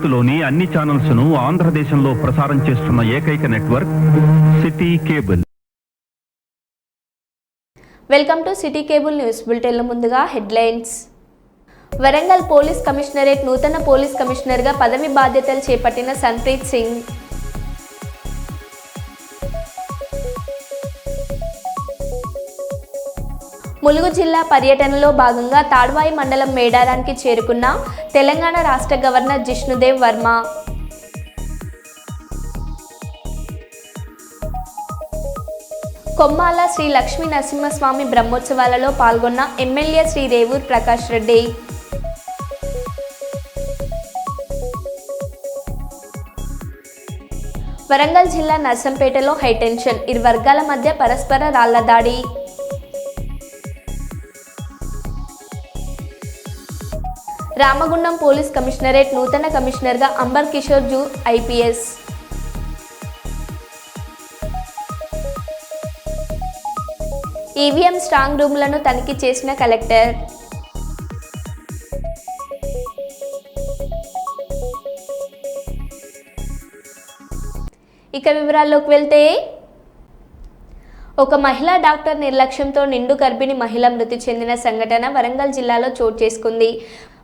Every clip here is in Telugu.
భారత్లోని అన్ని ఛానల్స్ ను ఆంధ్రదేశంలో ప్రసారం చేస్తున్న ఏకైక network city cable. Welcome to city cable news bulletin. ముందుగా హెడ్లైన్స్. వరంగల్ పోలీస్ కమిషనరేట్ నూతన పోలీస్ కమిషనర్గా పదవి బాధ్యతలు చేపట్టిన సన్ప్రీత్ సింగ్. ములుగు జిల్లా పర్యటనలో భాగంగా తాడ్వాయి మండలం మేడారానికి చేరుకున్న తెలంగాణ రాష్ట్ర గవర్నర్ జిష్ణుదేవ్ వర్మ. కొమ్మాల శ్రీ లక్ష్మీ నరసింహస్వామి బ్రహ్మోత్సవాలలో పాల్గొన్న ఎమ్మెల్యే శ్రీ రేవూర్ ప్రకాష్ రెడ్డి. వరంగల్ జిల్లా నర్సంపేటలో హైటెన్షన్, ఇరు వర్గాల మధ్య పరస్పర రాళ్ల దాడి. రామగుండం పోలీస్ కమిషనరేట్ నూతన కమిషనర్గా Amber Kishore Jha IPS. EVM strong రూమ్లను తనిఖీ చేసిన కలెక్టర్. ఇక వివరాల్లోకి వెళ్తే, ఒక మహిళా డాక్టర్ నిర్లక్ష్యంతో నిండు గర్భిణి మహిళ మృతి చెందిన సంఘటన వరంగల్ జిల్లాలో చోటు చేసుకుంది.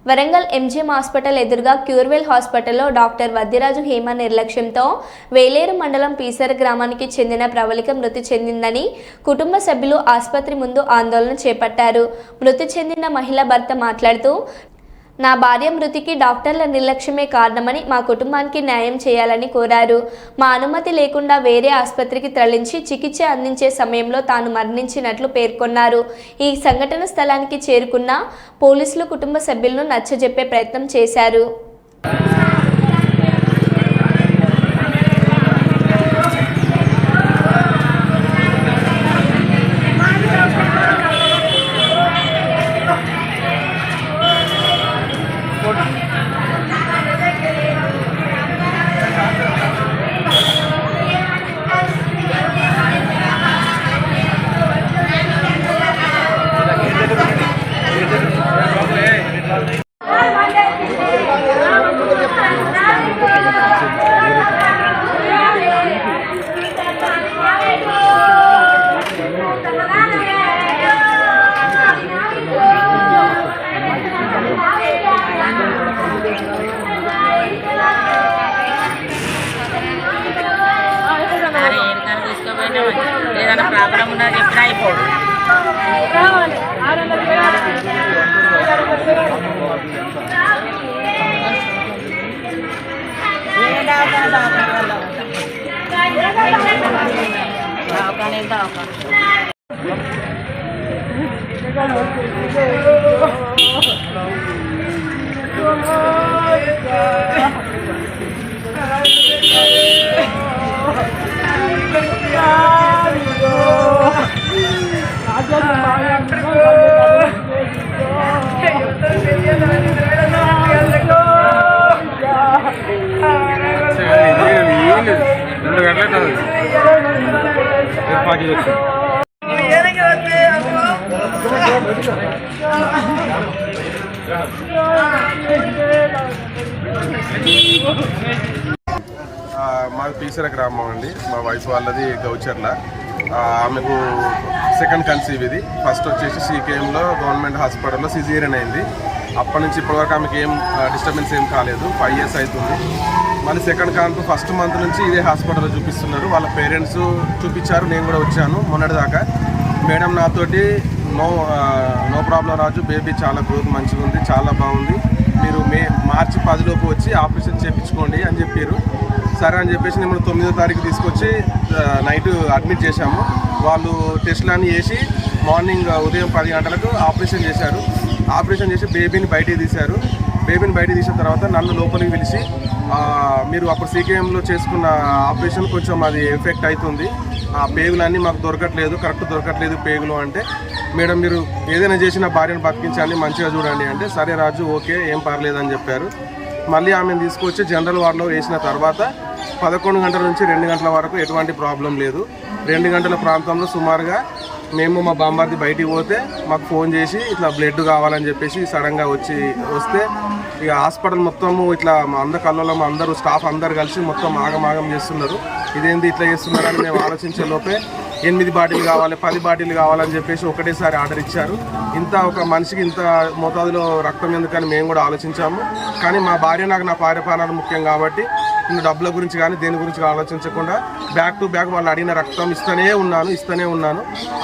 వరంగల్ ఎంజీఎం హాస్పిటల్ ఎదురుగా క్యూర్వెల్ హాస్పిటల్లో డాక్టర్ వద్యరాజు హేమ నిర్లక్ష్యంతో వేలేరు మండలం పీసర గ్రామానికి చెందిన ప్రవళిక మృతి చెందిందని కుటుంబ సభ్యులు ఆసుపత్రి ముందు ఆందోళన చేపట్టారు. మృతి చెందిన మహిళ భర్త మాట్లాడుతూ, నా భార్య మృతికి డాక్టర్ల నిర్లక్ష్యమే కారణమని, మా కుటుంబానికి న్యాయం చేయాలని కోరారు. మా అనుమతి లేకుండా వేరే ఆసుపత్రికి తరలించి చికిత్స అందించే సమయంలో తాను మరణించినట్లు పేర్కొన్నారు. ఈ సంఘటన స్థలానికి చేరుకున్న పోలీసులు కుటుంబ సభ్యులను నచ్చజెప్పే ప్రయత్నం చేశారు. ఏదైనా ప్రాబ్లం ఉన్నది ఎప్పుడు అయిపోదు. మాది పీసర గ్రామం అండి. మా వైఫ్ వాళ్ళది గౌచర్ల. ఆమెకు సెకండ్ కన్సీవ్ ఇది. ఫస్ట్ వచ్చేసి సీకేఎంలో గవర్నమెంట్ హాస్పిటల్లో సిజేరియన్ అయింది. అప్పటి నుంచి ఇప్పటివరకు ఆమెకి ఏం డిస్టర్బెన్స్ ఏం కాలేదు. 5 years అవుతుంది. మళ్ళీ సెకండ్ కాన్పు ఫస్ట్ మంత్ నుంచి ఇదే హాస్పిటల్లో చూపిస్తున్నారు. వాళ్ళ పేరెంట్స్ చూపించారు, నేను కూడా వచ్చాను మొన్నటిదాకా. మేడం నాతోటి నో ప్రాబ్లం రాజు, బేబీ చాలా గ్రోత్ మంచిగా ఉంది, చాలా బాగుంది, మీరు మార్చి 10 లోపు వచ్చి ఆపరేషన్ చేయించుకోండి అని చెప్పారు. సరే అని చెప్పేసి నేను 9వ తారీఖు తీసుకొచ్చి నైట్ అడ్మిట్ చేశాము. వాళ్ళు టెస్టులన్నీ చేసి మార్నింగ్ ఉదయం 10 గంటలకు ఆపరేషన్ చేశారు. ఆపరేషన్ చేసి బేబీని బయటికి తీశారు. బేబీని బయటికి తీసిన తర్వాత నన్ను లోపలికి పిలిచి, మీరు అప్పుడు సీకేఎంలో చేసుకున్న ఆపరేషన్ కొంచెం అది ఎఫెక్ట్ అవుతుంది, ఆ పేగులన్నీ మాకు దొరకట్లేదు, కరెక్ట్ దొరకట్లేదు పేగులు అంటే, మేడం మీరు ఏదైనా చేసినా భార్యను బతికించండి, మంచిగా చూడండి అంటే, సరే రాజు ఓకే ఏం పర్లేదని చెప్పారు. మళ్ళీ ఆమెను తీసుకొచ్చి జనరల్ వార్డులో వేసిన తర్వాత 11 గంటల నుంచి 2 గంటల వరకు ఎటువంటి ప్రాబ్లం లేదు. 2 గంటల ప్రాంతంలో సుమారుగా మేము మా బాంబార్ది బయటికి పోతే మాకు ఫోన్ చేసి ఇట్లా బ్లడ్ కావాలని చెప్పేసి సడన్గా వస్తే ఇక హాస్పిటల్ మొత్తము ఇట్లా మా అందరి కళ్ళలో అందరూ స్టాఫ్ అందరు కలిసి మొత్తం ఆగమాగం చేస్తున్నారు. ఇదేంది ఇట్లా చేస్తున్నారని మేము ఆలోచించే లోపే 8 బాటిల్ కావాలి, 10 బాటిల్ కావాలని చెప్పేసి ఒకటేసారి ఆర్డర్ ఇచ్చారు. ఇంత ఒక మనిషికి ఇంత మోతాదులో రక్తం ఎందుకని మేము కూడా ఆలోచించాము. కానీ మా భార్య నాకు నా పార్యపానాలు ముఖ్యం కాబట్టి నేను డబ్బుల గురించి కానీ దేని గురించి ఆలోచించకుండా బ్యాక్ టు బ్యాక్ వాళ్ళు అడిగిన రక్తం ఇస్తూనే ఉన్నాను.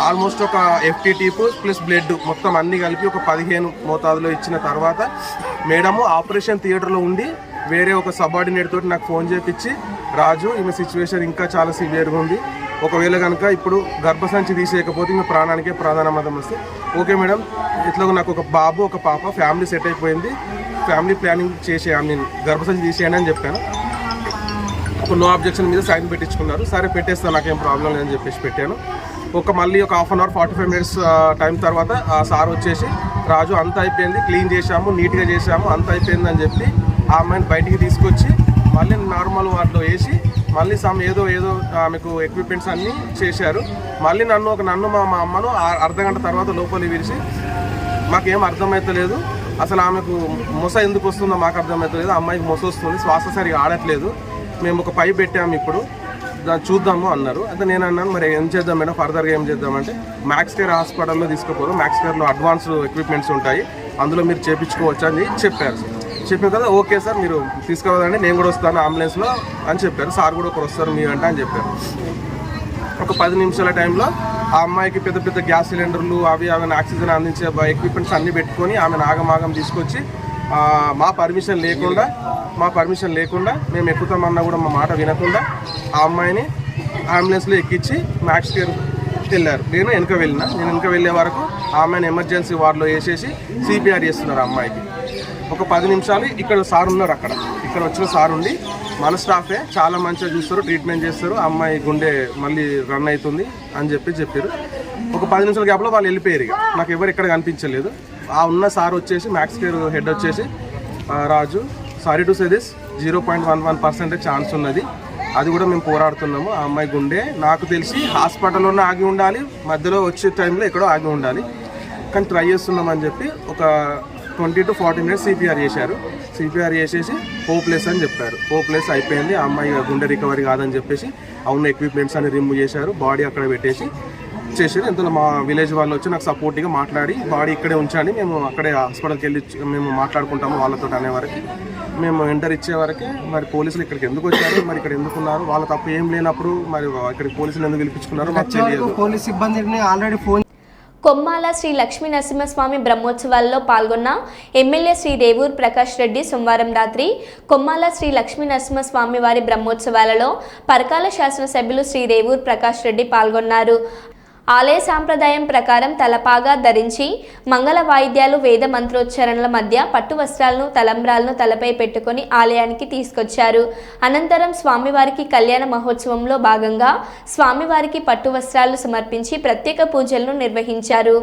ఆల్మోస్ట్ ఒక FTT ప్లస్ బ్లడ్ మొత్తం అన్నీ కలిపి ఒక 15 మోతాదులో ఇచ్చిన తర్వాత మేడము ఆపరేషన్ థియేటర్లో ఉండి వేరే ఒక సబార్డినేట్ తోటి నాకు ఫోన్ చేపించి, రాజు ఈమె సిచ్యువేషన్ ఇంకా చాలా సివియర్గా ఉంది, ఒకవేళ కనుక ఇప్పుడు గర్భసంచి తీసేయకపోతే ఇంకా ప్రాణానికే ప్రధానమతం వస్తే, ఓకే మేడం ఇట్లా నాకు ఒక బాబు ఒక పాప ఫ్యామిలీ సెట్ అయిపోయింది, ఫ్యామిలీ ప్లానింగ్ గర్భసంచి తీసేయండి అని చెప్పాను. ఒక నో అబ్జెక్షన్ మీద సైన్ పెట్టించుకున్నారు. సరే పెట్టేస్తాను, నాకేం ప్రాబ్లం లేదని చెప్పేసి పెట్టాను. మళ్ళీ ఒక half an hour 45 minutes time తర్వాత ఆ సార్ వచ్చేసి, రాజు అంతా అయిపోయింది, క్లీన్ చేశాము, నీట్గా చేశాము, అంతా అయిపోయింది అని చెప్పి ఆ అమ్మాయిని బయటికి తీసుకొచ్చి మళ్ళీ నార్మల్ వార్డులో వేసి మళ్ళీ ఏదో ఆమెకు ఎక్విప్మెంట్స్ అన్నీ చేశారు. మళ్ళీ నన్ను మా అమ్మను అర్ధగంట తర్వాత లోపలికి విరిచి, మాకేం అర్థమవుతలేదు, అసలు ఆమెకు మొస ఎందుకు వస్తుందో మాకు అర్థమవుతలేదు, అమ్మాయికి మొస వస్తుంది, శ్వాస సరిగా ఆడట్లేదు, మేము ఒక పైప్ పెట్టాము ఇప్పుడు దాన్ని చూద్దాము అన్నారు. అయితే నేను అన్నాను, మరి ఏం చేద్దాం మేడం, ఫర్దర్గా ఏం చేద్దామంటే మ్యాక్స్ కేర్ హాస్పిటల్లో తీసుకుపోదాం, మ్యాక్స్ కేర్లో అడ్వాన్స్ ఎక్విప్మెంట్స్ ఉంటాయి, అందులో మీరు చేయించుకోవచ్చు అని చెప్పారు. చెప్పారు కదా, ఓకే సార్ మీరు తీసుకురాదండి, నేను కూడా వస్తాను అంబులెన్స్లో అని చెప్పారు. సార్ కూడా ఒకరు వస్తారు మీ వెంట అని చెప్పారు. ఒక 10 నిమిషాల టైంలో ఆ అమ్మాయికి పెద్ద గ్యాస్ సిలిండర్లు అవి ఆక్సిజన్ అందించే ఎక్విప్మెంట్స్ అన్నీ పెట్టుకొని ఆమెను ఆగమాగం తీసుకొచ్చి మా పర్మిషన్ లేకుండా మేము ఎక్కుతామన్నా కూడా మా మాట వినకుండా ఆ అమ్మాయిని అంబులెన్స్లో ఎక్కించి మ్యాక్స్ కేర్ వెళ్ళారు. నేను వెనక వెళ్ళే వరకు ఆ అమ్మాయిని ఎమర్జెన్సీ వార్డులో వేసేసి CPR చేస్తున్నారు. ఆ అమ్మాయికి ఒక 10 నిమిషాలు ఇక్కడ సార్ ఉన్నారు, ఇక్కడ వచ్చిన సార్ ఉండి మన స్టాఫే చాలా మంచిగా చూస్తారు, ట్రీట్మెంట్ చేస్తారు, అమ్మాయి గుండె మళ్ళీ రన్ అవుతుంది అని చెప్పారు. ఒక 10 నిమిషాల గ్యాప్లో వాళ్ళు వెళ్ళిపోయారు. ఇక నాకు ఎవరు ఎక్కడ కనిపించలేదు. ఆ ఉన్న సార్ వచ్చేసి మ్యాక్స్ కేర్ హెడ్ వచ్చేసి, Raju sorry to say this 0.11% chance ఉన్నది, అది కూడా మేము పోరాడుతున్నాము, ఆ అమ్మాయి గుండె నాకు తెలిసి హాస్పిటల్లోనే ఆగి ఉండాలి, మధ్యలో వచ్చే టైంలో ఎక్కడో ఆగి ఉండాలి, కానీ ట్రై చేస్తున్నామని చెప్పి ఒక 20 to 40 మినిట్స్ CPR చేశారు. CPR చేసేసి హోప్లెస్ అని చెప్పారు. హోప్లెస్ అయిపోయింది, ఆ అమ్మాయి గుండె రికవరీ కాదని చెప్పేసి అవున్న ఎక్విప్మెంట్స్ అన్ని రిమూవ్ చేశారు, బాడీ అక్కడ పెట్టేసి చేశారు. ఎంతో మా విలేజ్ వాళ్ళు వచ్చి నాకు సపోర్ట్గా మాట్లాడి, బాడీ ఇక్కడే ఉంచండి, మేము అక్కడే హాస్పిటల్కి వెళ్ళి మేము మాట్లాడుకుంటాము వాళ్ళతో అనే వరకు, మేము ఎంటర్ ఇచ్చే వరకే మరి పోలీసులు ఇక్కడికి ఎందుకు వచ్చారు, మరి ఇక్కడ ఎందుకున్నారు, వాళ్ళ తప్పు ఏం లేనప్పుడు మరి ఇక్కడికి పోలీసులు ఎందుకు పిలిపించుకున్నారు మాకు తెలియదు. పోలీస్ సిబ్బందిని ఆల్రెడీ ఫోన్ కొమ్మాల శ్రీ లక్ష్మీ నరసింహస్వామి బ్రహ్మోత్సవాల్లో పాల్గొన్న ఎమ్మెల్యే శ్రీ రేవూర్ ప్రకాష్ రెడ్డి సోమవారం రాత్రి కొమ్మాల శ్రీ లక్ష్మీ నరసింహస్వామి వారి బ్రహ్మోత్సవాలలో పరకాల శాసనసభ్యులు శ్రీ రేవూర్ ప్రకాష్ రెడ్డి పాల్గొన్నారు. ఆలయ సాంప్రదాయం ప్రకారం తలపాగా ధరించి మంగళ వాయిద్యాలు వేద మంత్రోచ్చారణల మధ్య పట్టు వస్త్రాలను తలంబ్రాలను తలపై పెట్టుకొని ఆలయానికి తీసుకొచ్చారు. అనంతరం స్వామివారికి కళ్యాణ మహోత్సవంలో భాగంగా స్వామివారికి పట్టు వస్త్రాలు సమర్పించి ప్రత్యేక పూజలను నిర్వహించారు.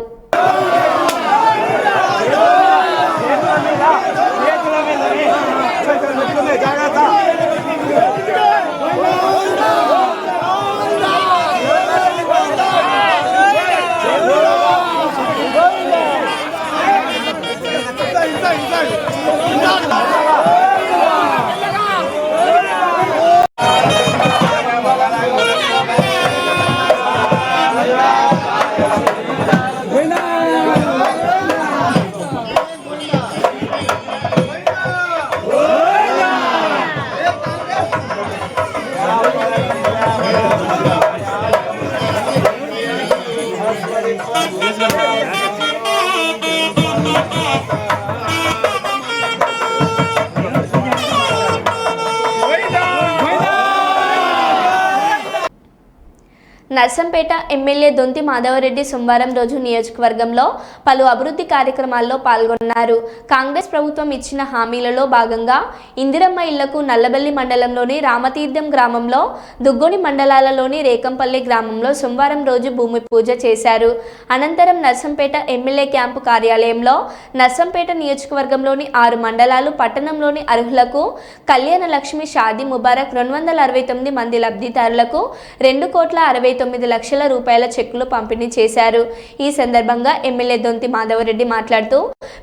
నర్సంపేట ఎమ్మెల్యే దొంతి మాధవరెడ్డి సోమవారం రోజు నియోజకవర్గంలో పలు అభివృద్ధి కార్యక్రమాల్లో పాల్గొన్నారు. కాంగ్రెస్ ప్రభుత్వం ఇచ్చిన హామీలలో భాగంగా ఇందిరమ్మ ఇళ్లకు నల్లబెల్లి మండలంలోని రామతీర్థం గ్రామంలో, దుగ్గొని మండలాలలోని రేకంపల్లి గ్రామంలో సోమవారం రోజు భూమి పూజ చేశారు. అనంతరం నర్సంపేట ఎమ్మెల్యే క్యాంపు కార్యాలయంలో నర్సంపేట నియోజకవర్గంలోని 6 మండలాలు, పట్టణంలోని అర్హులకు కళ్యాణ లక్ష్మి షాదీ ముబారక్ 269 మంది లబ్ధిదారులకు 2,69 9 లక్షల రూపాయల చెక్కులు పంపిణీ చేశారు. ఈ సందర్భంగా ఎమ్మెల్యే దొంతి మాధవరెడ్డి మాట్లాడుతూ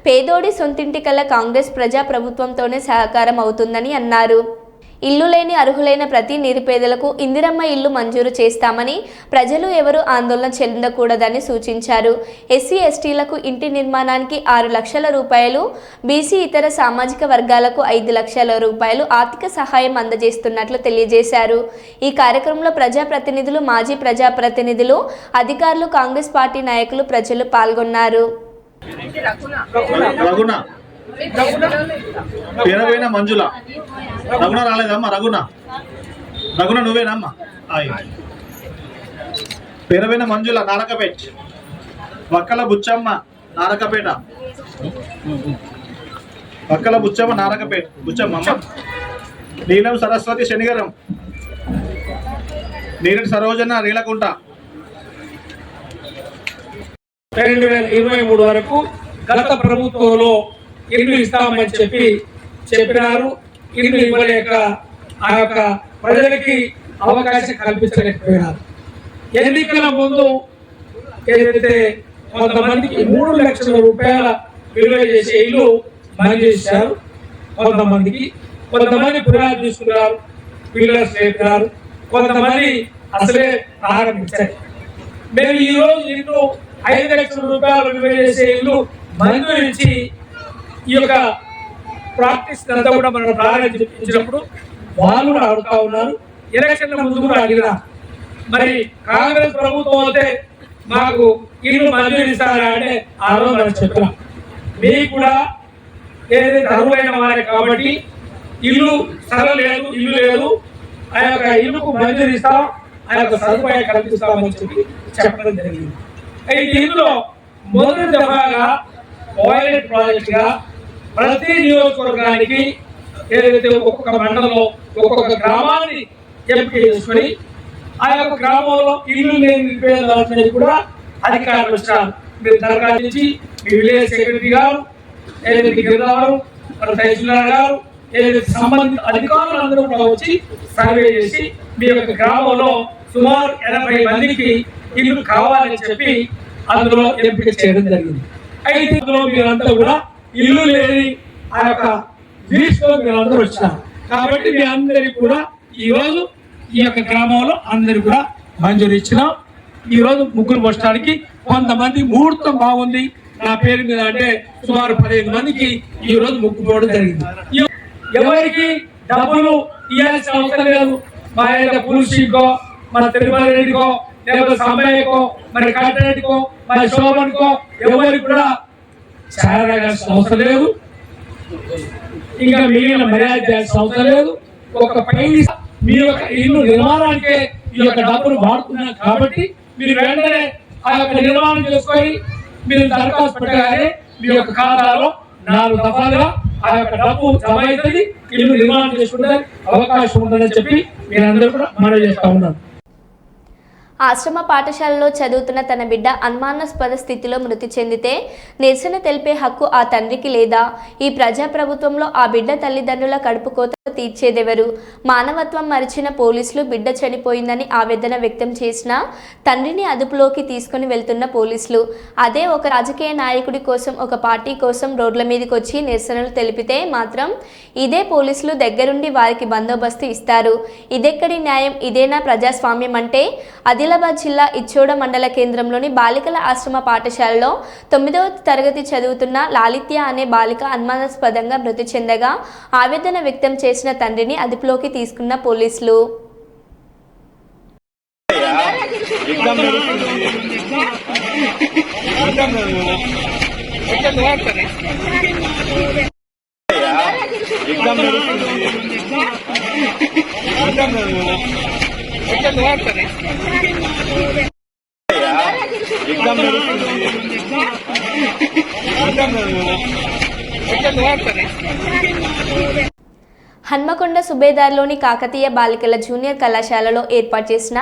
పేదోడి సొంతింటి కల కాంగ్రెస్ ప్రజా ప్రభుత్వంతోనే సహకారం అవుతుందని అన్నారు. ఇల్లు లేని అర్హులైన ప్రతి నిరుపేదలకు ఇందిరమ్మ ఇల్లు మంజూరు చేస్తామని, ప్రజలు ఎవరూ ఆందోళన చెందకూడదని సూచించారు. ఎస్సీ ఎస్టీలకు ఇంటి నిర్మాణానికి 6 లక్షల రూపాయలు, బీసీ ఇతర సామాజిక వర్గాలకు 5 లక్షల రూపాయలు ఆర్థిక సహాయం అందజేస్తున్నట్లు తెలియజేశారు. ఈ కార్యక్రమంలో ప్రజాప్రతినిధులు, మాజీ ప్రజాప్రతినిధులు, అధికారులు, కాంగ్రెస్ పార్టీ నాయకులు, ప్రజలు పాల్గొన్నారు. పేరవైన మంజుల రఘున రాలేదమ్మా? రఘున నువ్వేనమ్మా? పేరవైన మంజుల నారకపేట, వక్కల బుచ్చమ్మ నారకపేట, వక్కల బుచ్చమ్మ నారకపేట, బుచ్చమ్మ. నీలం సరస్వతి శనిగరం, నీరటి సరోజన రీలకుంట. 2023 వరకు గత ప్రభుత్వంలో ఇల్లు ఇస్తామని చెప్పినారు. ఇల్లు ఇవ్వలేక ఆ యొక్క ప్రజలకి అవకాశం కల్పించలేకపోయినారు. ఎన్నికల ముందు ఏదైతే కొంతమందికి 3 లక్షల రూపాయల విలువ చేసే ఇల్లు మంజూరు చేశారు. కొంతమంది పునాది తీసుకున్నారు, పిల్లర్స్ లేపినారు, కొంతమంది అసలే ప్రారంభించారు. మేము ఈ రోజు ఇల్లు 5 లక్షల రూపాయలు విలువ చేసే ఇల్లు మంజూరించి ఈ యొక్క ప్రాక్టీస్ అంతా కూడా మనం ప్రారంభించినప్పుడు వాళ్ళు కూడా అడుగుతా ఉన్నారు. ఎలక్షన్ల ముందు కూడా అడిగినా, మరి కాంగ్రెస్ ప్రభుత్వం అయితే మాకు ఇల్లు మంజూరు ఇస్తారా అంటే ఆ రోజు మనం చెప్పినాం. మీకు కూడా ఏదైతే అర్హులైన వారే కాబట్టి ఇల్లు ఇల్లు లేదు, ఆ యొక్క ఇల్లుకు మంజూరు ఇస్తాం, ఆ యొక్క సదుపాయం కల్పిస్తామని చెప్పడం జరిగింది. అయితే ఇందులో మొదటి దఫాగా పైలట్ ప్రాజెక్ట్ గా ప్రతి నియోజకవర్గానికి ఏదైతే ఒక్కొక్క మండలంలో ఒక్కొక్క గ్రామాన్ని ఎంపిక చేసుకొని ఆ యొక్క గ్రామంలో ఇల్లు లేని నిరుపేదలందరినీ కూడా అధికారులు వచ్చారు. మీరు దరఖాస్తు మీ విలేజ్ సెక్రటరీ గారు, ఏదైతే గిరిగారు, మన తహసీల్దార్ గారు, ఏదైతే సంబంధిత అధికారులందరూ కూడా వచ్చి సర్వే చేసి మీ యొక్క గ్రామంలో సుమారు 80 మందికి ఇల్లు కావాలని చెప్పి అందులో ఎంపిక చేయడం జరిగింది. అయితే అందులో మీరంతా కూడా ఇల్లు లేని ఆ యొక్క లిస్ట్ లో మీరందరూ వచ్చినారు. కాబట్టి మీ అందరికి కూడా ఈ రోజు ఈ యొక్క గ్రామంలో అందరికి కూడా మంజూరు ఇచ్చినాం. ఈ రోజు ముగ్గురు పోస్టానికి కొంతమంది ముహూర్తం బాగుంది నా పేరు మీద అంటే సుమారు 15 మందికి ఈ రోజు ముగ్గు పోవడం జరిగింది. ఎవరికి డబ్బులు ఇవ్వాల్సిన అవసరం లేదు. మా పులుషికో, మన తిరుమల రెడ్డికో, లేకపోతే సమయకో, మరి కట్టరెడ్డికో, మరి శోభన్కో ఎవరికి కూడా చేయాల్సిన అవసరం లేదు. ఇంకా మిగిలిన మర్యాద చేయాల్సిన అవసరం లేదు. ఒక పైసా మీ యొక్క ఇల్లు నిర్మాణానికే ఈ యొక్క డబ్బులు వాడుతున్నారు. కాబట్టి మీరు వెంటనే ఆ యొక్క నిర్మాణం చేసుకొని మీరు దరఖాస్తు పెట్టగానే మీ యొక్క ఖాతాలో 4 దఫాలుగా ఆ యొక్క డబ్బు జమ అవుతుంది, ఇల్లు నిర్మాణం చేసుకుంటే అవకాశం ఉంటుందని చెప్పి మీరందరూ కూడా మనవి చేస్తా ఉన్నారు. ఆశ్రమ పాఠశాలలో చదువుతున్న తన బిడ్డ అనుమానాస్పద స్థితిలో మృతి చెందితే నిరసన తెలిపే హక్కు ఆ తండ్రికి లేదా? ఈ ప్రజాప్రభుత్వంలో ఆ బిడ్డ తల్లిదండ్రుల కడుపు కోత తీర్చేదెవరు? మానవత్వం మరిచిన పోలీసులు బిడ్డ చనిపోయిందని ఆవేదన వ్యక్తం చేసిన తండ్రిని అదుపులోకి తీసుకుని వెళ్తున్న పోలీసులు అదే ఒక రాజకీయ నాయకుడి కోసం, ఒక పార్టీ కోసం రోడ్ల మీదకి వచ్చి నిరసనలు తెలిపితే మాత్రం ఇదే పోలీసులు దగ్గరుండి వారికి బందోబస్తు ఇస్తారు. ఇదెక్కడి న్యాయం? ఇదేనా ప్రజాస్వామ్యం అంటే? ఆదిలాబాద్ జిల్లా ఇచ్చోడ మండల కేంద్రంలోని బాలికల ఆశ్రమ పాఠశాలలో 9వ తరగతి చదువుతున్న లాలిత్య అనే బాలిక అనుమానాస్పదంగా మృతి చెందగా ఆవేదన వ్యక్తం చేసిన తండ్రిని అదుపులోకి తీసుకున్న పోలీసులు హన్మకొండ సుబేదార్లోని కాకతీయ బాలికల జూనియర్ కళాశాలలో ఏర్పాటు చేసిన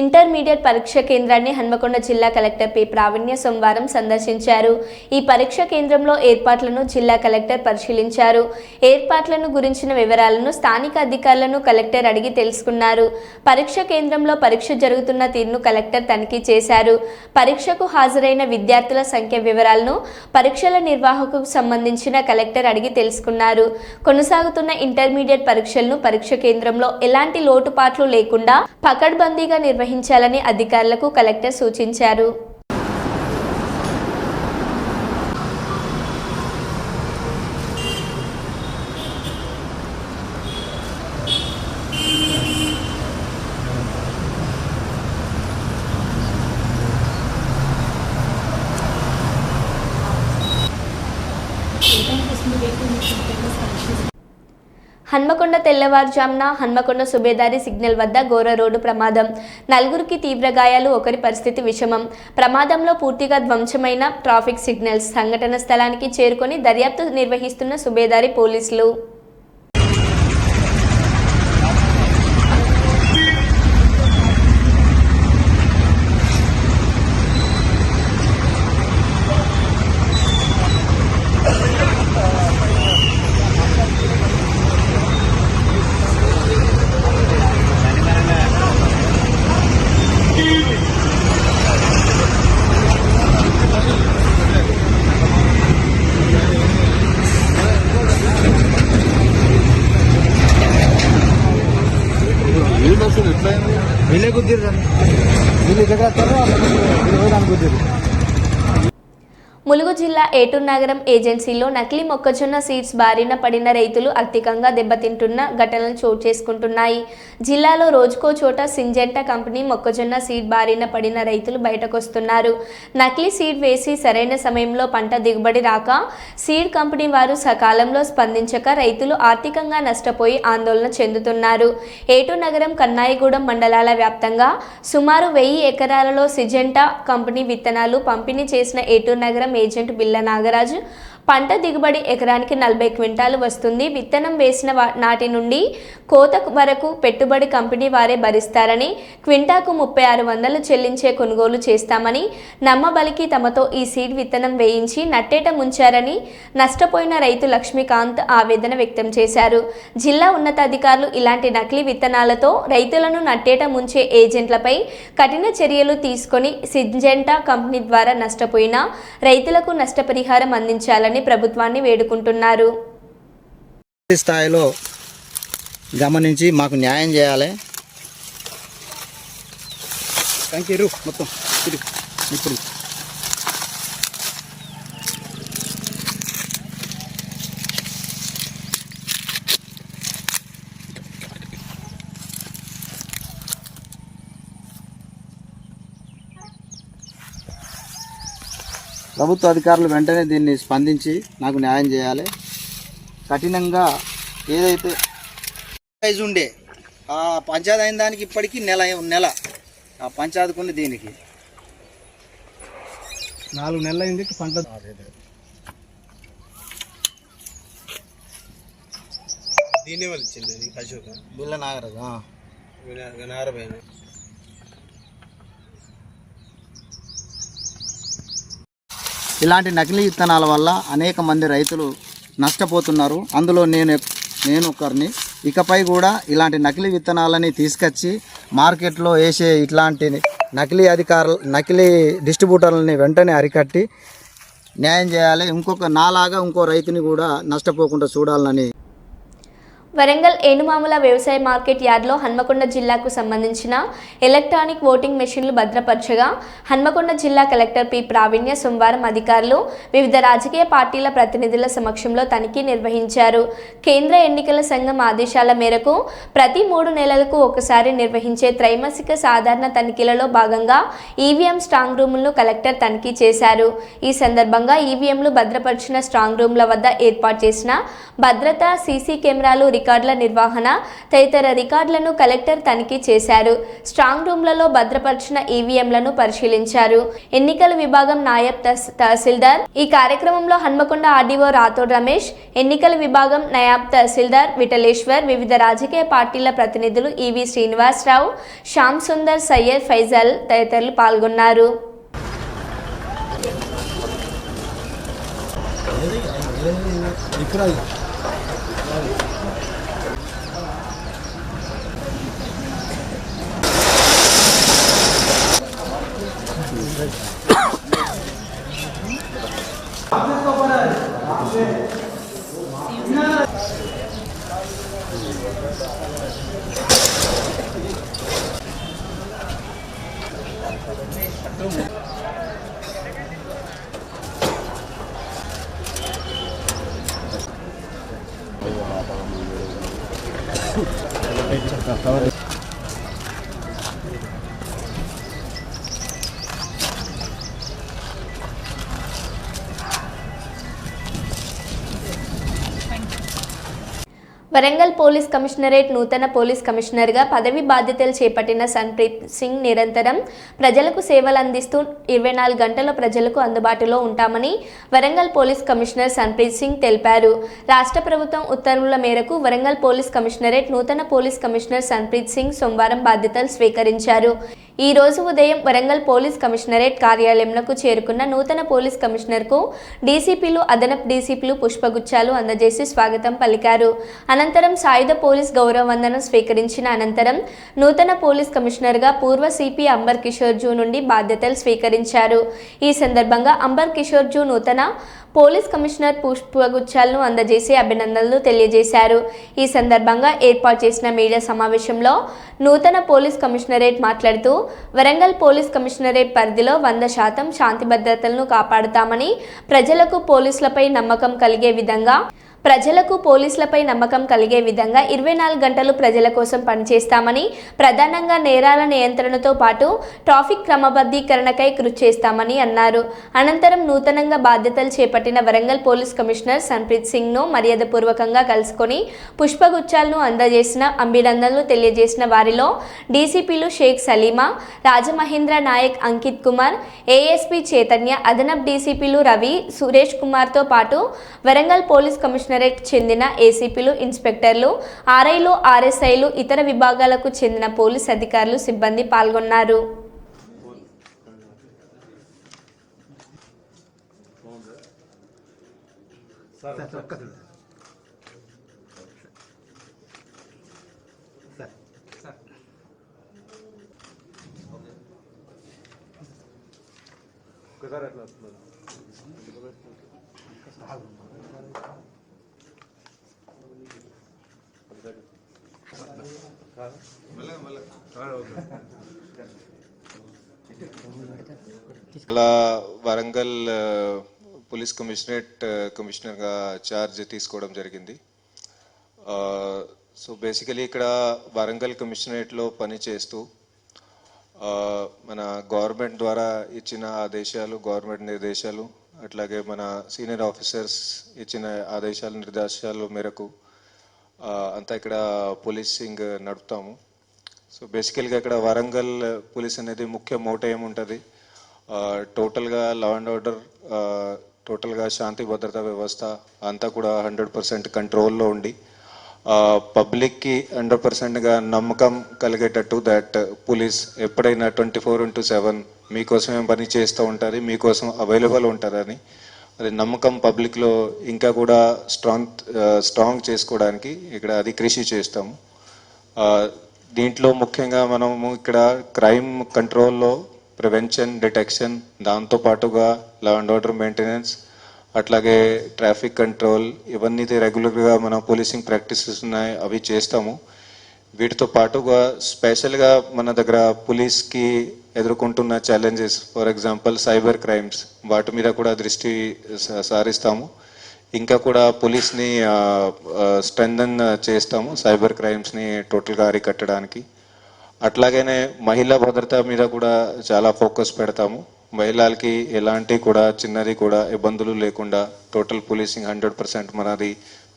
ఇంటర్మీడియట్ పరీక్ష కేంద్రాన్ని హన్మకొండ జిల్లా కలెక్టర్ పి ప్రావీణ్య సోమవారం సందర్శించారు. ఈ పరీక్ష కేంద్రంలో ఏర్పాట్లను జిల్లా కలెక్టర్ పరిశీలించారు. ఏర్పాట్లను గురించిన వివరాలను స్థానిక అధికారులను కలెక్టర్ అడిగి తెలుసుకున్నారు. పరీక్ష కేంద్రంలో పరీక్ష జరుగుతున్న తీరును కలెక్టర్ తనిఖీ చేశారు. పరీక్షకు హాజరైన విద్యార్థుల సంఖ్య వివరాలను పరీక్షల నిర్వాహకుకు సంబంధించిన కలెక్టర్ అడిగి తెలుసుకున్నారు. కొనసాగుతున్న ఇంటర్మీడియట్ పరీక్షలను పరీక్ష కేంద్రంలో ఎలాంటి లోటుపాట్లు లేకుండా పకడ్బందీగా నిర్వహించాలని అధికారులకు కలెక్టర్ సూచించారు. హన్మకొండ తెల్లవారుజామున హన్మకొండ సుబేదారి సిగ్నల్ వద్ద ఘోర రోడ్డు ప్రమాదం. నలుగురికి తీవ్ర గాయాలు, ఒకరి పరిస్థితి విషమం. ప్రమాదంలో పూర్తిగా ధ్వంసమైన ట్రాఫిక్ సిగ్నల్స్. సంఘటన స్థలానికి చేరుకొని దర్యాప్తు నిర్వహిస్తున్న సుబేదారి పోలీసులు. వీళ్ళే కుదిరు వీళ్ళు దగ్గర కుదిరు. ములుగు జిల్లా ఏటూరు నగరం ఏజెన్సీలో నకిలీ మొక్కజొన్న సీడ్స్ బారిన పడిన రైతులు ఆర్థికంగా దెబ్బతింటున్న ఘటనలు చోటు చేసుకుంటున్నాయి. జిల్లాలో రోజుకో చోట సింజెంటా కంపెనీ మొక్కజొన్న సీడ్ బారిన పడిన రైతులు బయటకొస్తున్నారు. నకిలీ సీడ్ వేసి సరైన సమయంలో పంట దిగుబడి రాక సీడ్ కంపెనీ వారు సకాలంలో స్పందించక రైతులు ఆర్థికంగా నష్టపోయి ఆందోళన చెందుతున్నారు. ఏటూరు నగరం, కన్నాయిగూడెం మండలాల వ్యాప్తంగా సుమారు 1000 ఎకరాలలో సింజెంటా కంపెనీ విత్తనాలు పంపిణీ చేసిన ఏటూరు నగరం ఏజెంట్ బిల్ల నాగరాజు పంట దిగుబడి ఎకరానికి 40 క్వింటాలు వస్తుంది. విత్తనం వేసిన నాటి నుండి కోత వరకు పెట్టుబడి కంపెనీ వారే భరిస్తారని, క్వింటాకు 3600 చెల్లించే కొనుగోలు చేస్తామని నమ్మబలికి తమతో ఈ సీడ్ విత్తనం వేయించి నట్టేట ముంచారని నష్టపోయిన రైతు లక్ష్మీకాంత్ ఆవేదన వ్యక్తం చేశారు. జిల్లా ఉన్నతాధికారులు ఇలాంటి నకిలీ విత్తనాలతో రైతులను నట్టేట ముంచే ఏజెంట్లపై కఠిన చర్యలు తీసుకొని సింజెంటా కంపెనీ ద్వారా నష్టపోయిన రైతులకు నష్టపరిహారం అందించాలని ప్రభుత్వాన్ని వేడుకుంటున్నారు. స్థాయిలో గమనించి మాకు న్యాయం చేయాలి. కంకిరు మొత్తం ఇప్పుడు ప్రభుత్వ అధికారులు వెంటనే దీన్ని స్పందించి నాకు న్యాయం చేయాలి. కఠినంగా ఏదైతే ప్రైజ్ ఉండే ఆ పంచాయతీ అయిన దానికి ఇప్పటికీ నెల ఆ పంచాయతీ కొన్ని దీనికి 4 నెలల అయింది పంట. దీని వాళ్ళు ఇచ్చింది అశోక్ బిల్ల నాగరాజు నారబైన. ఇలాంటి నకిలీ విత్తనాల వల్ల అనేక మంది రైతులు నష్టపోతున్నారు. అందులో నేను ఒకరిని. ఇకపై కూడా ఇలాంటి నకిలీ విత్తనాలని తీసుకొచ్చి మార్కెట్లో వేసే ఇట్లాంటి నకిలీ డిస్ట్రిబ్యూటర్లని వెంటనే అరికట్టి న్యాయం చేయాలి. నాలాగా ఇంకో రైతుని కూడా నష్టపోకుండా చూడాలని. వరంగల్ ఏనుమాముల వ్యవసాయ మార్కెట్ యార్డ్లో హన్మకొండ జిల్లాకు సంబంధించిన ఎలక్ట్రానిక్ ఓటింగ్ మెషిన్లు భద్రపరచగా హన్మకొండ జిల్లా కలెక్టర్ పి ప్రావీణ్య సోమవారం అధికారులు వివిధ రాజకీయ పార్టీల ప్రతినిధుల సమక్షంలో తనిఖీ నిర్వహించారు. కేంద్ర ఎన్నికల సంఘం ఆదేశాల మేరకు ప్రతి 3 నెలలకు ఒకసారి నిర్వహించే త్రైమాసిక సాధారణ తనిఖీలలో భాగంగా ఈవీఎం స్ట్రాంగ్ రూములను కలెక్టర్ తనిఖీ చేశారు. ఈ సందర్భంగా ఈవీఎంలు భద్రపరిచిన స్ట్రాంగ్ రూమ్ల వద్ద ఏర్పాటు చేసిన భద్రత, సీసీ కెమెరాలు, రికార్డుల నిర్వహణ తదితర రికార్డులను కలెక్టర్ తనిఖీ చేశారు. స్ట్రాంగ్ రూమ్లలో భద్రపరిచిన ఈవీఎంలను పరిశీలించారు. ఎన్నికల విభాగం నాయబ్ తహసీల్దార్ ఈ కార్యక్రమంలో హన్మకొండ ఆర్డీఓ రాథోడ్ రమేష్, ఎన్నికల విభాగం నాయబ్ తహసీల్దార్ విఠలేశ్వర్, వివిధ రాజకీయ పార్టీల ప్రతినిధులు ఈవి శ్రీనివాసరావు, శ్యామ్ సుందర్, సయ్యద్ ఫైజల్ తదితరులు పాల్గొన్నారు. వరంగల్ పోలీస్ కమిషనరేట్ నూతన పోలీస్ కమిషనర్గా పదవి బాధ్యతలు చేపట్టిన సన్ప్రీత్ సింగ్ నిరంతరం ప్రజలకు సేవలు అందిస్తూ 24 గంటల ప్రజలకు అందుబాటులో ఉంటామని వరంగల్ పోలీస్ కమిషనర్ సన్ప్రీత్ సింగ్ తెలిపారు. రాష్ట్ర ప్రభుత్వం ఉత్తర్వుల మేరకు వరంగల్ పోలీస్ కమిషనరేట్ నూతన పోలీస్ కమిషనర్ సన్ప్రీత్ సింగ్ సోమవారం బాధ్యతలు స్వీకరించారు. ఈ రోజు ఉదయం వరంగల్ పోలీస్ కమిషనరేట్ కార్యాలయంలో చేరుకున్న నూతన పోలీస్ కమిషనర్కు డీసీపీలు, అదనపు డీసీపీలు పుష్పగుచ్చాలు అందజేసి స్వాగతం పలికారు. అనంతరం సాయుధ పోలీస్ గౌరవ వందనం స్వీకరించిన అనంతరం నూతన పోలీస్ కమిషనర్గా పూర్వ సిపి అంబర్ కిషోర్ జూ నుండి బాధ్యతలు స్వీకరించారు. ఈ సందర్భంగా అంబర్ కిషోర్ జూ నూతన పోలీస్ కమిషనర్ పుష్పగుచ్చాలను అందజేసి అభినందనలు తెలియజేశారు. ఈ సందర్భంగా ఏర్పాటు చేసిన మీడియా సమావేశంలో నూతన పోలీస్ కమిషనరేట్ మాట్లాడుతూ వరంగల్ పోలీస్ కమిషనరేట్ పరిధిలో 100% శాంతి భద్రతలను కాపాడుతామని, ప్రజలకు పోలీసులపై నమ్మకం కలిగే విధంగా 24 గంటలు ప్రజల కోసం పనిచేస్తామని, ప్రధానంగా నేరాల నియంత్రణతో పాటు ట్రాఫిక్ క్రమబద్ధీకరణకై కృషి చేస్తామని అన్నారు. అనంతరం నూతనంగా బాధ్యతలు చేపట్టిన వరంగల్ పోలీస్ కమిషనర్ సన్ప్రీత్ సింగ్ను మర్యాదపూర్వకంగా కలుసుకొని పుష్పగుచ్చాలను అందజేసిన అభినందనలు తెలియజేసిన వారిలో డీసీపీలు షేక్ సలీమా, రాజమహేంద్ర నాయక్, అంకిత్ కుమార్, ఏఎస్పీ చైతన్య, అదనపు డీసీపీలు రవి, సురేష్ కుమార్తో పాటు వరంగల్ పోలీస్ కమిషనరేట్ చెందిన ఏసీపీలు, ఇన్స్పెక్టర్లు, ఆర్ఐలు, ఆర్ఎస్ఐలు, ఇతర విభాగాలకు చెందిన పోలీస్ అధికారులు, సిబ్బంది పాల్గొన్నారు. అలా వరంగల్ పోలీస్ కమిషనర్గా ఛార్జ్ తీసుకోవడం జరిగింది. సో బేసికలీ ఇక్కడ వరంగల్ కమిషనరేట్లో పనిచేస్తూ మన గవర్నమెంట్ ద్వారా ఇచ్చిన ఆదేశాలు, గవర్నమెంట్ నిర్దేశాలు, అట్లాగే మన సీనియర్ ఆఫీసర్స్ ఇచ్చిన ఆదేశాలు, నిర్దేశాల మేరకు అంతా ఇక్కడ పోలీసింగ్ నడుపుతాము. సో బేసికల్గా ఇక్కడ వరంగల్ పోలీస్ అనేది ముఖ్య మోటో ఏముంటుంది, టోటల్గా లా అండ్ ఆర్డర్, టోటల్గా శాంతి భద్రతా వ్యవస్థ అంతా కూడా 100% కంట్రోల్లో ఉండి పబ్లిక్కి 100%గా నమ్మకం కలిగేటట్టు దట్ పోలీస్ ఎప్పుడైనా 24/7 మీకోసమే పని చేస్తూ ఉంటుంది, మీకోసం అవైలబుల్ ఉంటారని అది నమ్మకం పబ్లిక్లో ఇంకా కూడా స్ట్రాంగ్ చేసుకోవడానికి ఇక్కడ అది కృషి చేస్తాము. దీంట్లో ముఖ్యంగా మనము ఇక్కడ క్రైమ్ కంట్రోల్లో ప్రివెన్షన్, డిటెక్షన్, దాంతోపాటుగా లా అండ్ ఆర్డర్ మెయింటెనెన్స్, అట్లాగే ట్రాఫిక్ కంట్రోల్, ఇవన్నీ రెగ్యులర్గా మన పోలీసింగ్ ప్రాక్టీసెస్ ఉన్నాయి, అవి చేస్తాము. వీటితో పాటుగా స్పెషల్గా మన దగ్గర పోలీస్కి ఎదుర్కొంటున్న challenges, for example cyber crimes, వాటి మీద కూడా దృష్టి సారిస్తాము. ఇంకా కూడా పోలీస్ని స్ట్రెంథన్ చేస్తాము సైబర్ క్రైమ్స్ని టోటల్గా అరికట్టడానికి. అట్లాగనే మహిళా భద్రత మీద కూడా చాలా ఫోకస్ పెడతాము. మహిళలకి ఎలాంటి కూడా చిన్నది కూడా ఇబ్బందులు లేకుండా టోటల్ పోలీసింగ్ 100% మనది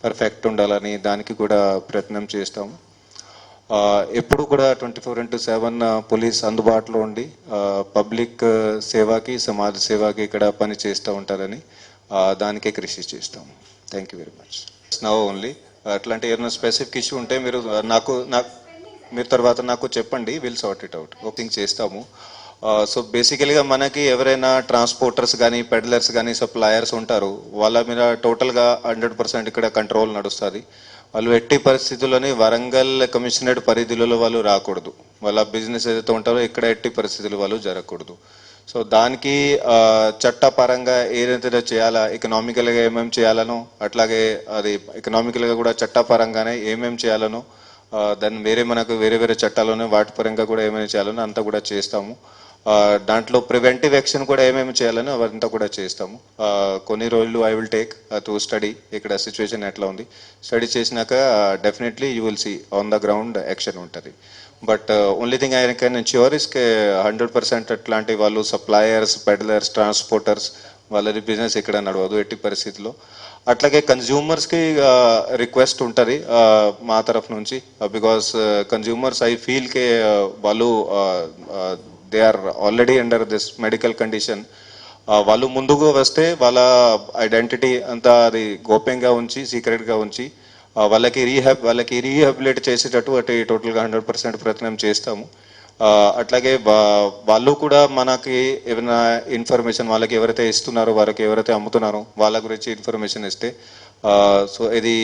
పర్ఫెక్ట్ ఉండాలని దానికి కూడా ప్రయత్నం చేస్తాము. ఎప్పుడు కూడా 24/7 పోలీస్ అందుబాటులో ఉండి పబ్లిక్ సేవకి సమాజ సేవకి ఇక్కడ పని చేస్తూ ఉంటారని దానికే కృషి చేస్తాము. Thank you very much. Now only అట్లాంటి ఏదైనా స్పెసిఫిక్ ఇష్యూ ఉంటే మీరు మీరు తర్వాత నాకు చెప్పండి, will sort it out. Opening చేస్తాము. సో బేసికలీగా మనకి ఎవరైనా ట్రాన్స్పోర్టర్స్ కానీ పెడ్లర్స్ కానీ సప్లయర్స్ ఉంటారు, వాళ్ళ మీద టోటల్గా 100% ఇక్కడ కంట్రోల్ నడుస్తుంది. వాళ్ళు ఎట్టి పరిస్థితుల్లోని వరంగల్ కమిషనరేట్ పరిధిలో వాళ్ళు రాకూడదు. వాళ్ళ బిజినెస్ ఏదైతే ఉంటారో ఇక్కడ ఎట్టి పరిస్థితులు వాళ్ళు జరగకూడదు. సో దానికి చట్టపరంగా ఏదైతే చేయాలా, ఎకనామికల్గా ఏమేమి చేయాలనో అట్లాగే అది ఎకనామికల్గా కూడా చట్టపరంగానే ఏమేమి చేయాలనో దాన్ని మనకు వేరే వేరే చట్టాలను వాటి పరంగా కూడా ఏమేమి చేయాలనో అంతా కూడా చేస్తాము. దాంట్లో ప్రివెంటివ్ యాక్షన్ కూడా ఏమేమి చేయాలని అవంతా కూడా చేస్తాము. కొన్ని రోజులు I will take to study ఇక్కడ సిచ్యువేషన్ ఎట్లా ఉంది. స్టడీ చేసినాక definitely you will see on the ground action ఉంటుంది. But only thing I can ensure is 100% అట్లాంటి వాళ్ళు సప్లయర్స్, పెడ్లర్స్, ట్రాన్స్పోర్టర్స్ వాళ్ళది బిజినెస్ ఇక్కడ నడవదు ఎట్టి పరిస్థితిలో. అట్లాగే కన్జ్యూమర్స్కి రిక్వెస్ట్ ఉంటుంది మా తరఫు నుంచి, బికాస్ కన్జ్యూమర్స్ ఐ ఫీల్కే వాళ్ళు they are already under this medical condition. వాళ్ళు ముందుకు వస్తే వాళ్ళ ఐడెంటిటీ అంతా అది గోప్యంగా ఉంచి సీక్రెట్గా ఉంచి వాళ్ళకి రీహాబిలిట్ చేసేటట్టు అటు టోటల్గా 100% ప్రయత్నం చేస్తాము. అట్లాగే వాళ్ళు కూడా మనకి ఏమైనా ఇన్ఫర్మేషన్ వాళ్ళకి ఎవరైతే ఇస్తున్నారో వారికి ఎవరైతే అమ్ముతున్నారో వాళ్ళ గురించి ఇన్ఫర్మేషన్ ఇస్తే సో ఇది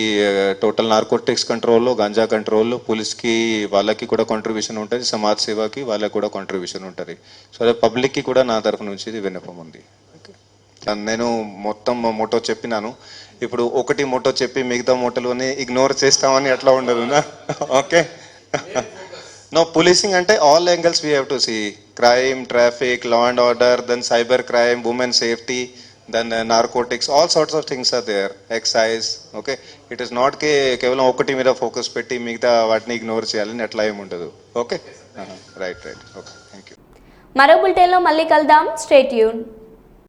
టోటల్ నార్కోటిక్స్ కంట్రోల్లో, గంజా కంట్రోల్లో పోలీస్కి వాళ్ళకి కూడా కాంట్రిబ్యూషన్ ఉంటుంది, సమాజ్ సేవకి వాళ్ళకి కూడా కాంట్రిబ్యూషన్ ఉంటుంది. సో అదే పబ్లిక్కి కూడా నా తరఫు నుంచి ఇది విన్నపం ఉంది. నేను మొత్తం మోటో చెప్పినాను. ఇప్పుడు ఒకటి మోటో చెప్పి మిగతా మోటోలోనే ఇగ్నోర్ చేస్తామని అట్లా ఉండదునా? ఓకే. నో, పోలీసింగ్ అంటే all angles we have to see. Crime, traffic, law and order, then cyber crime, women safety, then narcotics, all sorts of things are there, excise. Okay, it is not కేవలం ఒకటి మీద ఫోకస్ పెట్టి మిగతా వాటిని ఇగ్నోర్ చేయాలని అట్లా ఏమి ఉండదు. Okay, right. Okay, thank you. మరో బులెటిన్లో మళ్ళీ కలుద్దాం. Stay tune.